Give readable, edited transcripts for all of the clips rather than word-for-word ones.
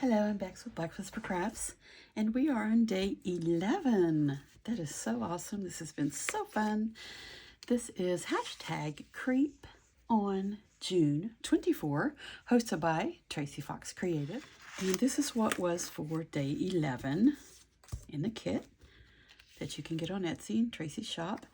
Hello, I'm Bex with Black Whisper Crafts, and we are on day 11. That is so awesome. This has been so fun. This is hashtag Creep on June 24, hosted by Tracy Fox Creative. And this is what was for day 11 in the kit that you can get on Etsy and Tracy's shop.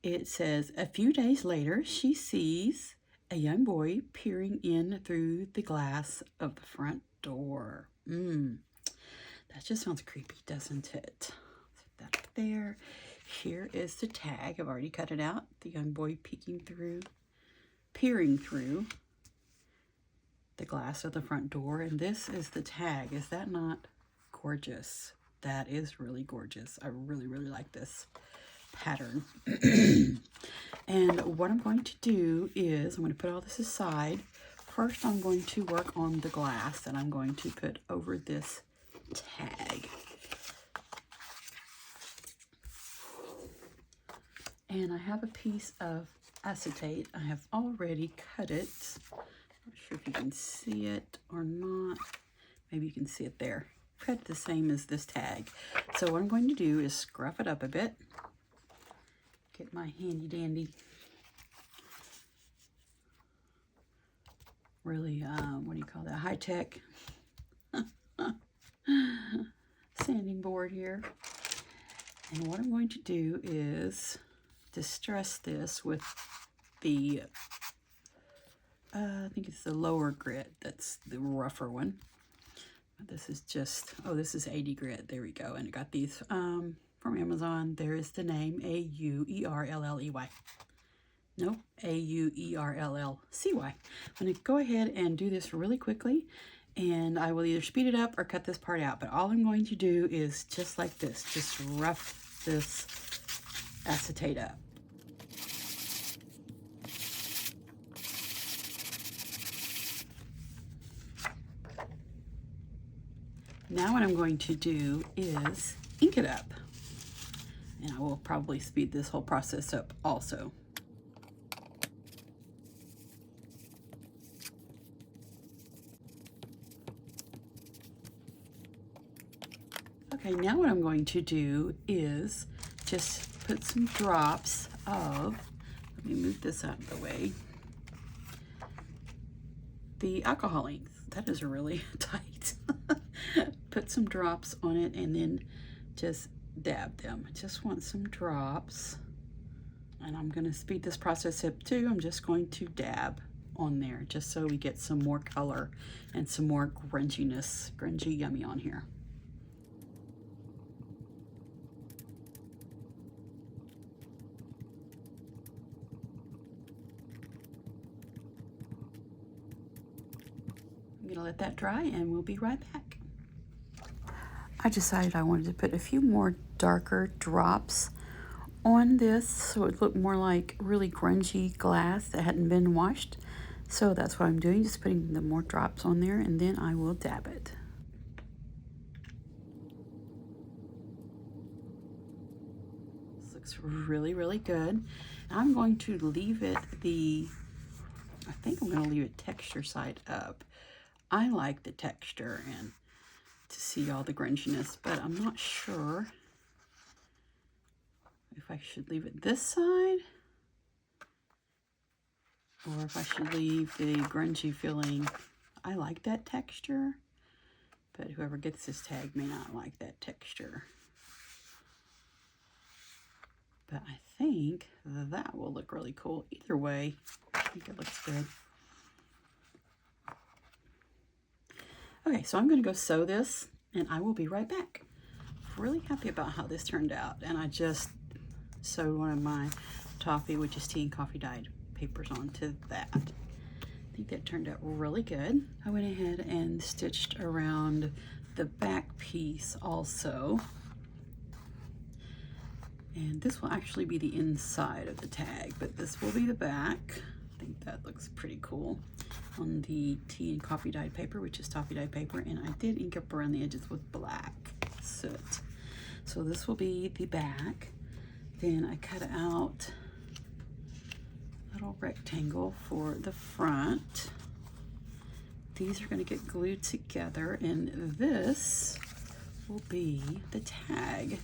It says, a few days later, she sees a young boy peering in through the glass of the front door. That just sounds creepy, doesn't it? Put that up there. Here is the tag. I've already cut it out. The young boy peering through the glass of the front door. And this is the tag. Is that not gorgeous? That is really gorgeous. I really, really like this pattern. And what I'm going to do is I'm going to put all this aside. First, I'm going to work on the glass that I'm going to put over this tag. And I have a piece of acetate. I have already cut it. Not sure if you can see it or not. Maybe you can see it there. Cut it the same as this tag. So what I'm going to do is scruff it up a bit. Get my handy dandy, really, what do you call that, high-tech sanding board here. And what I'm going to do is distress this with the, I think it's the lower grit, that's the rougher one. This is just, oh, this is 80 grit, there we go. And I got these from Amazon. There is the name, A-U-E-R-L-L-E-Y. Nope, A-U-E-R-L-L-C-Y. I'm going to go ahead and do this really quickly, and I will either speed it up or cut this part out. But all I'm going to do is just like this, just rough this acetate up. Now what I'm going to do is ink it up. And I will probably speed this whole process up also. Okay, now what I'm going to do is just put some drops of, let me move this out of the way, the alcohol ink. That is really tight. Put some drops on it and then just dab them. I just want some drops, and I'm going to speed this process up too. I'm just going to dab on there just so we get some more color and some more grungy yummy on here. I'm going to let that dry and we'll be right back. I decided I wanted to put a few more darker drops on this so it looked more like really grungy glass that hadn't been washed. So that's what I'm doing, just putting the more drops on there, and then I will dab it. This looks really, really good. I'm going to leave it I think I'm going to leave it texture side up. I like the texture and to see all the grunginess, but I'm not sure if I should leave it this side or if I should leave the grungy feeling. I like that texture, but whoever gets this tag may not like that texture. But I think that will look really cool. Either way, I think it looks good. Okay, so I'm going to go sew this, and I will be right back. Really happy about how this turned out, and I just sewed one of my toffee, which is tea and coffee dyed papers, onto that. I think that turned out really good. I went ahead and stitched around the back piece also, and this will actually be the inside of the tag, but this will be the back. I think that looks pretty cool on the tea and coffee dyed paper, which is toffee dyed paper, and I did ink up around the edges with black soot. So this will be the back. Then I cut out a little rectangle for the front. these are going to get glued together, and this will be the tag.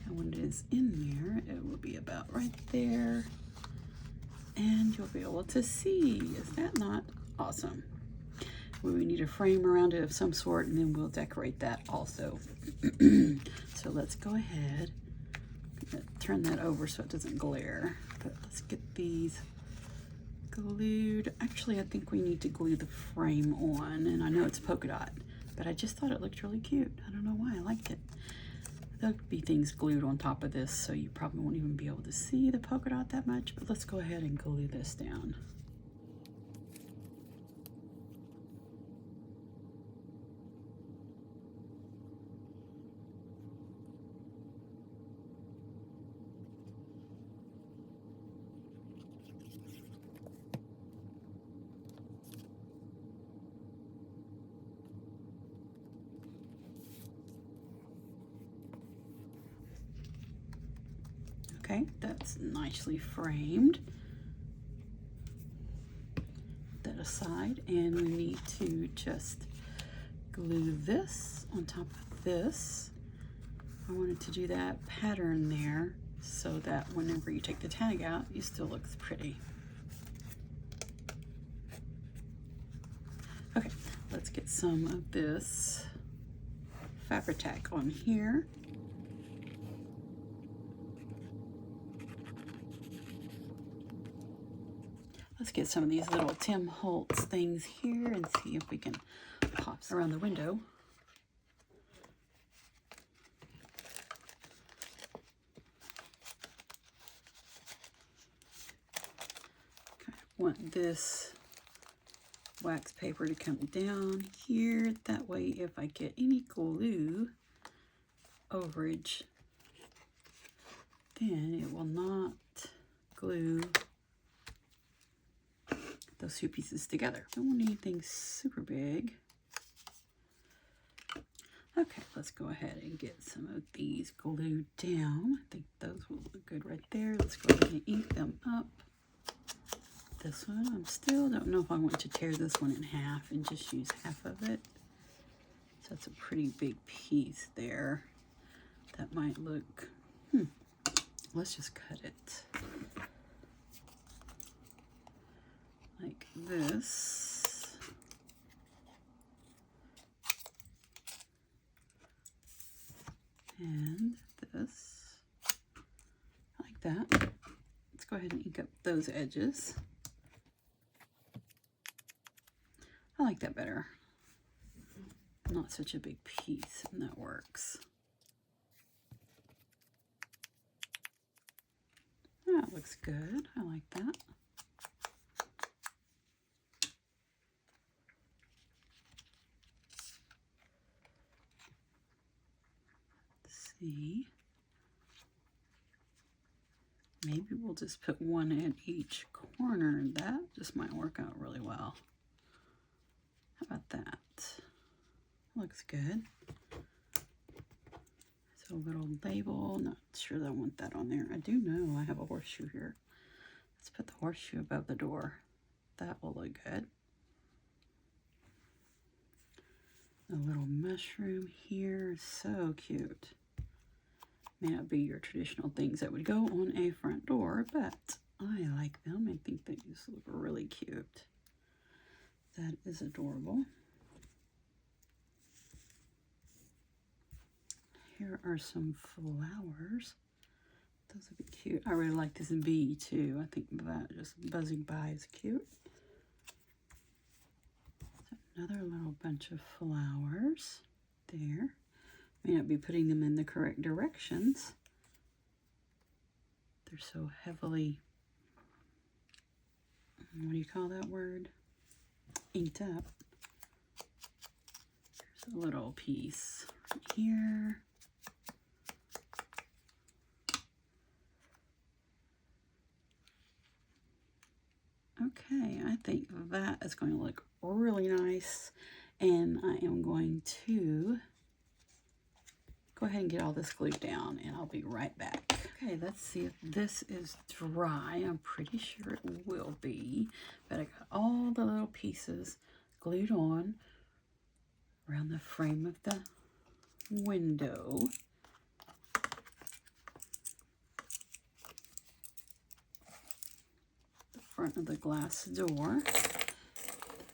And when it is in there, it will be about right there. And you'll be able to see. Is that not awesome? We need a frame around it of some sort, and then we'll decorate that also. So let's go ahead, turn that over so it doesn't glare. But let's get these glued. Actually, I think we need to glue the frame on, and I know it's polka dot, but I just thought it looked really cute. I don't know why, I liked it. There'll be things glued on top of this, so you probably won't even be able to see the polka dot that much, but let's go ahead and glue this down. Okay, that's nicely framed. Put that aside, and we need to just glue this on top of this. I wanted to do that pattern there so that whenever you take the tag out, it still looks pretty. Okay, let's get some of this Fabri-Tac on here. Let's get some of these little Tim Holtz things here and see if we can pop around the window. Okay, I want this wax paper to come down here. That way, if I get any glue overage, then it will not glue those two pieces together. Don't want anything super big. Okay, let's go ahead and get some of these glued down. I think those will look good right there. Let's go ahead and ink them up. This one, I still don't know if I want to tear this one in half and just use half of it. So that's a pretty big piece there. That might look, let's just cut it like this. And this, like that. Let's go ahead and ink up those edges. I like that better. Not such a big piece, and that works. That looks good. I like that. Let's see. Maybe we'll just put one at each corner. That just might work out really well. How about that? Looks good. So a little label. Not sure that I want that on there. I do know I have a horseshoe here. Let's put the horseshoe above the door. That will look good. A little mushroom here. So cute. May not be your traditional things that would go on a front door, but I like them. I think they just look really cute. That is adorable. Here are some flowers. Those would be cute. I really like this bee too. I think that just buzzing by is cute. So another little bunch of flowers there. May not be putting them in the correct directions. They're so heavily, what do you call that word? Inked up. There's a little piece right here. Okay, I think that is going to look really nice, and I am going to go ahead and get all this glued down, and I'll be right back. Okay, let's see if this is dry. I'm pretty sure it will be, but I got all the little pieces glued on around the frame of the window. The front of the glass door.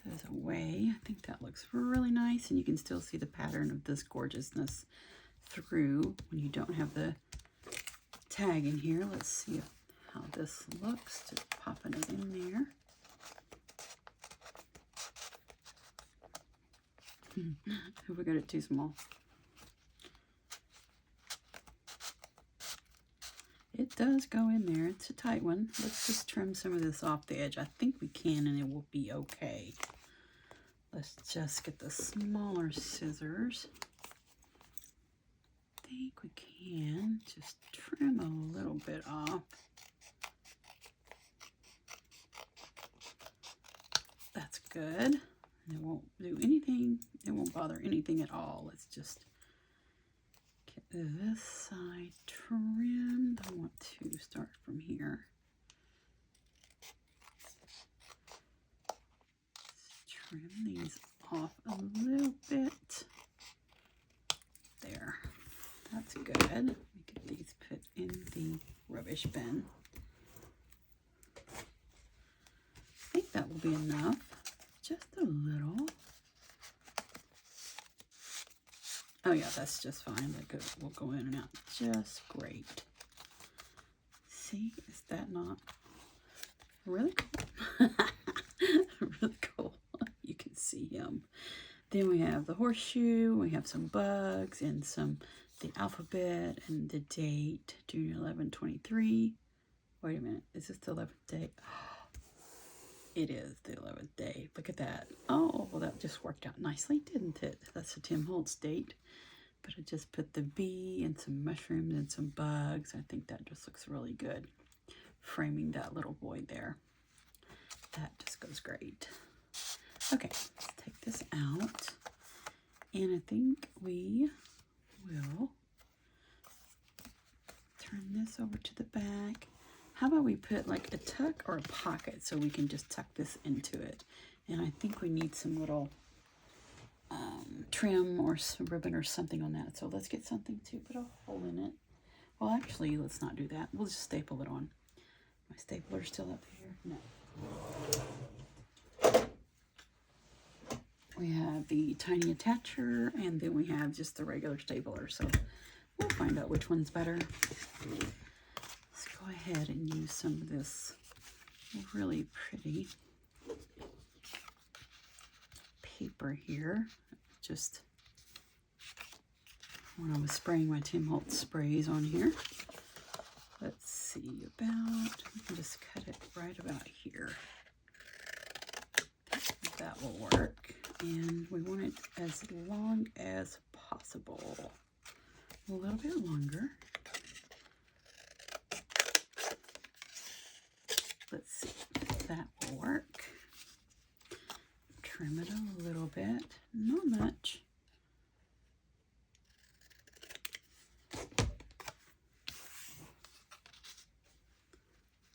There's a way. I think that looks really nice, and you can still see the pattern of this gorgeousness through when you don't have the tag in here. Let's see how this looks, just popping it in there. If we got it too small. It does go in there. It's a tight one. Let's just trim some of this off the edge. I think we can, and it will be okay. Let's just get the smaller scissors. I think we can just trim a little bit off. That's good. And it won't do anything. It won't bother anything at all. Let's just get this side trimmed. I want to start from here. Let's trim these off a little bit. There. That's good. We get these put in the rubbish bin. I think that will be enough. Just a little. Oh yeah, that's just fine. That will go in and out just great. See, is that not really cool? Really cool. You can see him. Then we have the horseshoe. We have some bugs and the alphabet and the date, June 11/23. Wait a minute, is this the 11th day? It is the 11th day. Look at that. Oh, well, that just worked out nicely, didn't it? That's the Tim Holtz date. But I just put the bee and some mushrooms and some bugs. I think that just looks really good. Framing that little boy there. That just goes great. Okay, let's take this out. And I think we will turn this over to the back. How about we put like a tuck or a pocket so we can just tuck this into it? And I think we need some little trim or some ribbon or something on that. So let's get something to put a hole in it. Well, actually, let's not do that. We'll just staple it on. My stapler still up here? No. We have the tiny attacher, and then we have just the regular stapler. So we'll find out which one's better. Let's go ahead and use some of this really pretty paper here. Just when I was spraying my Tim Holtz sprays on here. Let's see about, we can just cut it right about here. That will work. And we want it as long as possible. A little bit longer. Let's see if that will work. Trim it a little bit, not much.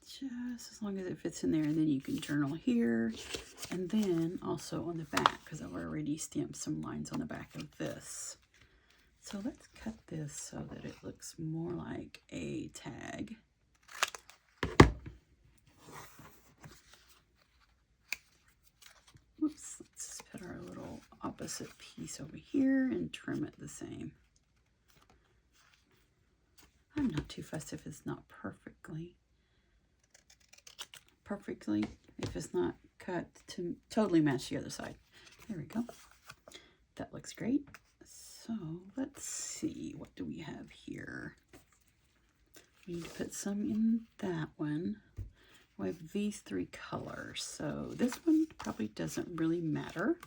Just as long as it fits in there, and then you can journal here, and then also on the back, because I've already stamped some lines on the back of this. So let's cut this so that it looks more like a tag. Oops, let's put our little opposite piece over here and trim it the same. I'm not too fussed if it's not perfectly, if it's not cut to totally match the other side. There we go. That looks great. So let's see, what do we have here? We need to put some in that one. We have these three colors, so this one probably doesn't really matter.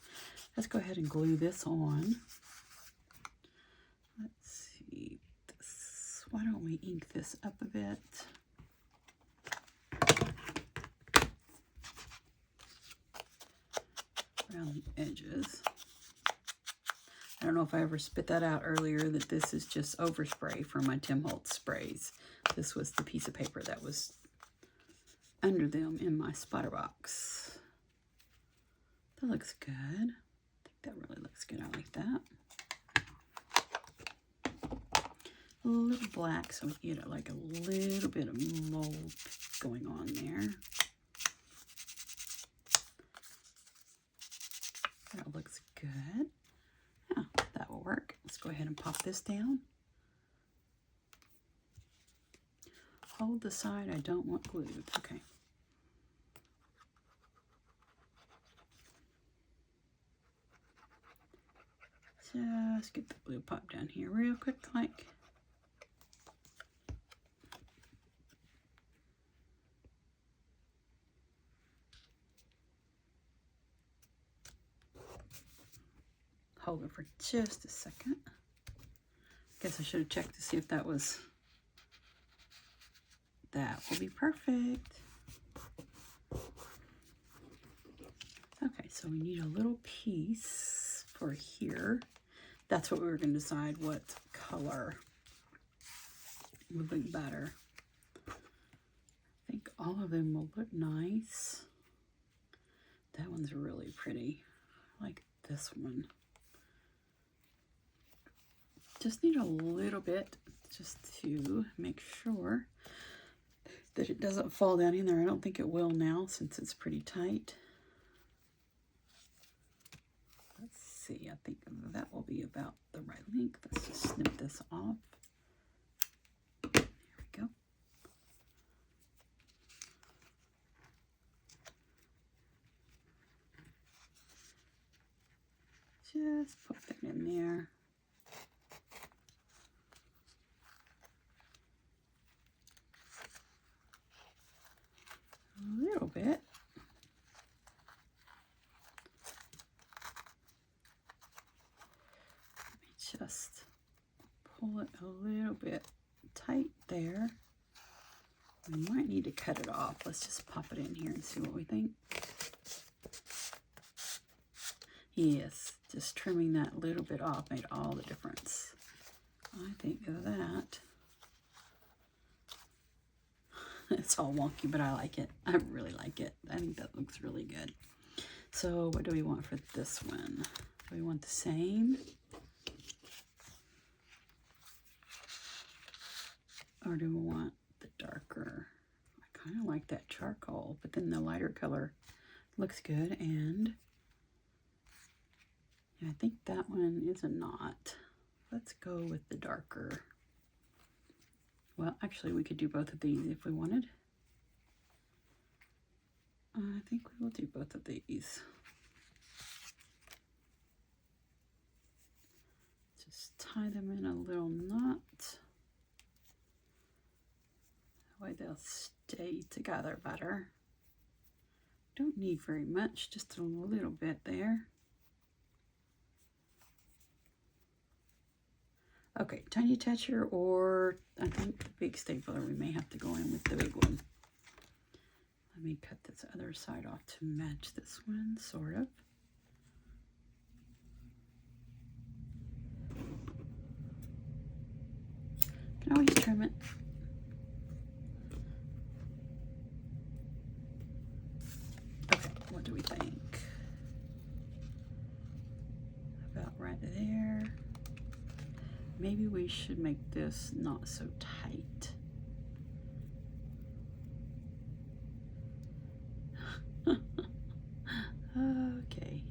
Let's go ahead and glue this on. Let's see this. Why don't we ink this up a bit? Around the edges. I don't know if I ever spit that out earlier, that this is just overspray from my Tim Holtz sprays. This was the piece of paper that was under them in my splatter box. That looks good. I think that really looks good. I like that. A little black so we get like a little bit of mold going on there. That looks good. Yeah, that will work. Let's go ahead and pop this down. Hold the side I don't want glued. Okay. Just get the glue pop down here real quick, like. Hold it for just a second. Guess I should have checked to see if that was, that will be perfect. Okay, so we need a little piece for here. That's what we were going to decide what color would look better. I think all of them will look nice. That one's really pretty. I like this one. Just need a little bit just to make sure that it doesn't fall down in there. I don't think it will now since it's pretty tight. Let's see, I think that will be about the right length. Let's just snip this off. There we go. Just put that in there. A little bit. Let me just pull it a little bit tight there. We might need to cut it off. Let's just pop it in here and see what we think. Yes, just trimming that little bit off made all the difference. I think that. It's all wonky, but I like it. I really like it. I think that looks really good. So what do we want for this one? Do we want the same? Or do we want the darker? I kind of like that charcoal, but then the lighter color looks good. And yeah, I think that one is a knot. Let's go with the darker. Well, actually, we could do both of these if we wanted. I think we will do both of these. Just tie them in a little knot. That way they'll stay together better. Don't need very much, just a little bit there. Okay, tiny attacher, or I think the big stapler. We may have to go in with the big one. Let me cut this other side off to match this one, sort of. Can always trim it. Okay, what do we think? About right there. Maybe we should make this not so tight. Okay.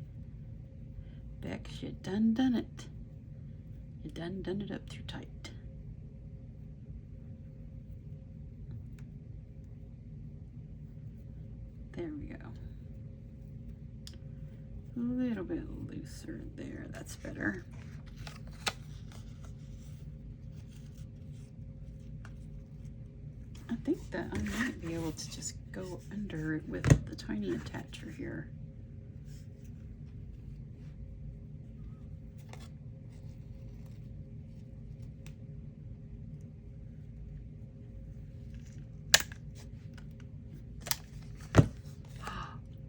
Bex, you done it. You done it up too tight. There we go. A little bit looser there. That's better. I think that I might be able to just go under it with the tiny attacher here.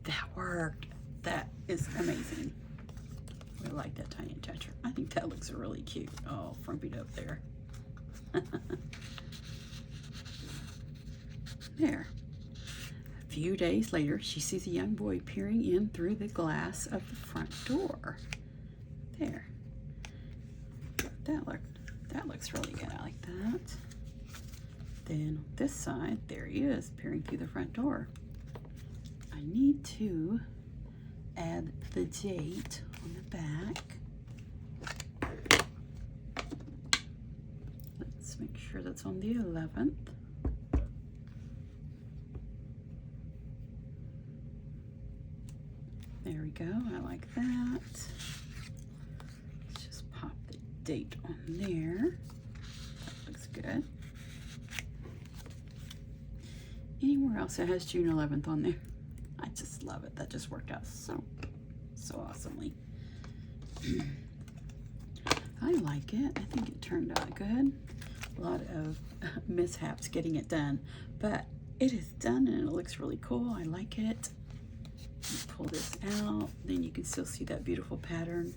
That worked. That is amazing. I like that tiny attacher. I think that looks really cute. Oh, frumpied up there. There. few days later, she sees a young boy peering in through the glass of the front door. There. That looks really good. I like that. Then on this side, there he is, peering through the front door. I need to add the date on the back. Let's make sure that's on the 11th. There we go. I like that. Let's just pop the date on there. That looks good. Anywhere else that has June 11th on there. I just love it. That just worked out so awesomely. I like it. I think it turned out good. A lot of mishaps getting it done, but it is done and it looks really cool. I like it. Pull this out, then you can still see that beautiful pattern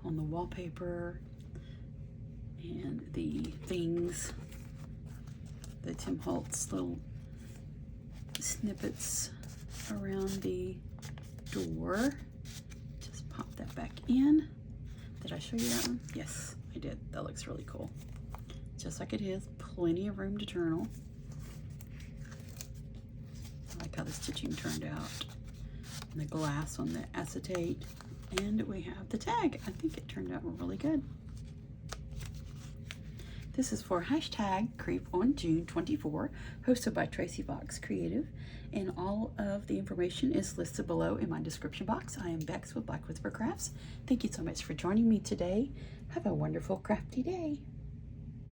on the wallpaper and the things, the Tim Holtz little snippets around the door. Just pop that back in. Did I show you that one? Yes, I did. That looks really cool. Just like it is, plenty of room to journal. I like how the stitching turned out. And the glass on the acetate, and we have the tag. I think it turned out really good. This is for hashtag Creep on June 24, hosted by Tracy Fox Creative, and all of the information is listed below in my description box. I am Bex with Black Whisper Crafts. Thank you so much for joining me today. Have a wonderful crafty day.